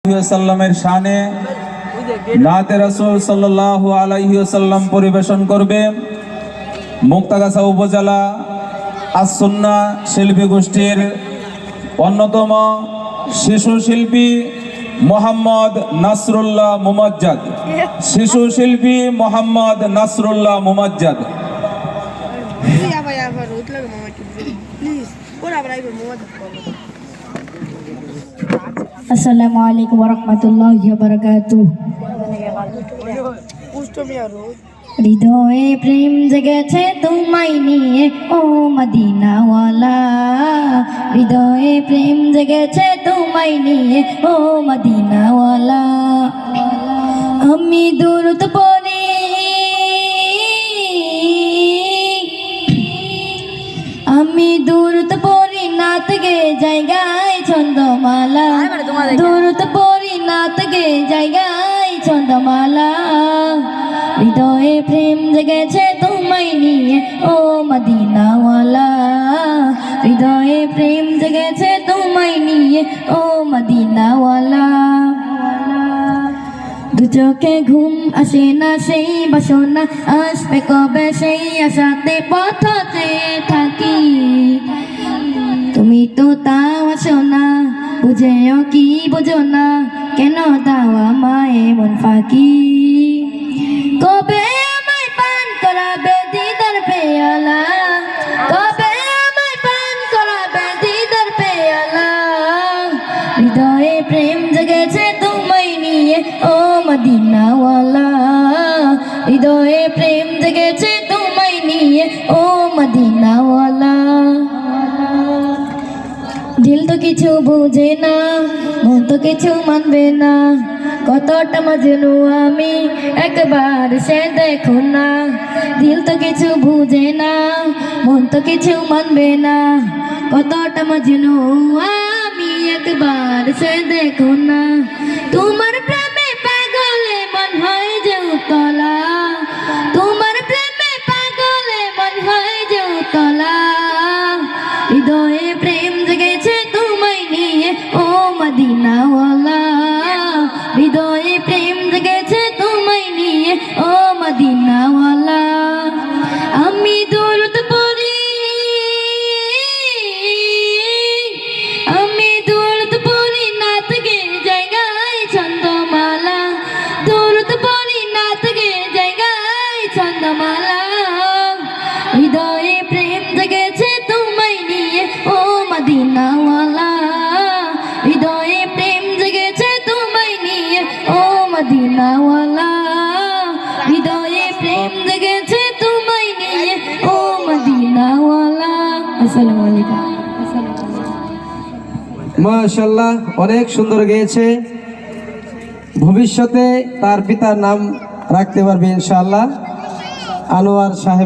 সাল্লামের শানে নাতে রাসূল সাল্লাল্লাহু আলাইহি ওয়াসাল্লাম পরিবেশন করবে মুক্তাগাছা উপজেলা আস-সুন্নাহ শিল্পী গোষ্ঠীর অন্যতম শিশু শিল্পী মোহাম্মদ নাসরুল্লাহ মুমাজ্জাদ। শিশু শিল্পী মোহাম্মদ নাসরুল্লাহ মুমাজ্জাদ। আসসালামু আলাইকুম ওয়া রাহমাতুল্লাহি ওয়া বারাকাতুহু। হৃদয়ে প্রেম জেগেছে তোমায় নিয়ে ও মদিনাওয়ালা, হৃদয়ে প্রেম জেগেছে তোমায় নিয়ে ও মদিনাওয়ালা। আমি দুরূদ পড়ি, আমি দুরূদ পড়ি নাত গে জায়গায় ছন্দমালা, দুরূদ পড়ি নাত গে জায়গায় ছন্দমালা। হৃদয়ে প্রেম জেগেছে তোমায় নিয়ে ও মদিনাওয়ালা, হৃদয়ে প্রেম জেগেছে তোমায় নিয়ে ও মদিনাওয়ালা। দু চোখে ঘুম আসে না সেই বাসনা, আসবে কবে সেই আশাতে পথে থাকি। তুমি তো তাও আসো না, বুঝেও কি বুঝো না, কেন দাও আমায় মন ফাঁকি। কবে আমায় পান করাবে দিদার পেয়ালা, কবে আমায় পান করাবে দিদার পেয়ালা। হৃদয়ে প্রেম জেগেছে তোমায় নিয়ে ও মদিনাওয়ালা, হৃদয়ে প্রেম জেগেছে তোমায় নিয়ে ও মদিনাওয়ালা। দিল তো কিছু বুঝে না, মন তো কিছু মানবে না, কতটা মজনু আমি একবার সে দেখো না। দিল তো কিছু বুঝে না, মন তো কিছু মানবে না, কতটা মজনু আমি একবার সে দেখো না। তোমার প্রেমে পাগলে মন হয় যে উতলা, তোমার প্রেমে পাগলে মন হয় যে উতলা। হৃদয়ে প্রেম জেগেছে তোমায় নিয়ে ও মদিনাওয়ালা, হৃদয়ে প্রেম জেগেছে তোমায় নিয়ে ও মদিনাওয়ালা। আমি দুরূদ পড়ি, আমি দুরূদ পড়ি নাত গে জায়গায় ছন্দমালা, দুরূদ পড়ি নাত গে জায়গায় ছন্দমালা। হৃদয়ে প্রেম জেগেছে তোমায় নিয়ে ও মদিনাওয়ালা, হৃদয়ে প্রেম জেগেছে তোমায় নিয়ে ও মদিনাওয়ালা, হৃদয়ে প্রেম জেগেছে তোমায় নিয়ে ও মদিনাওয়ালা। আসসালামু আলাইকুম। মাশাআল্লাহ, অনেক সুন্দর গেয়েছে। ভবিষ্যতে তার পিতার নাম রাখতে পারবে ইনশাআল্লাহ। আনোয়ার সাহেব।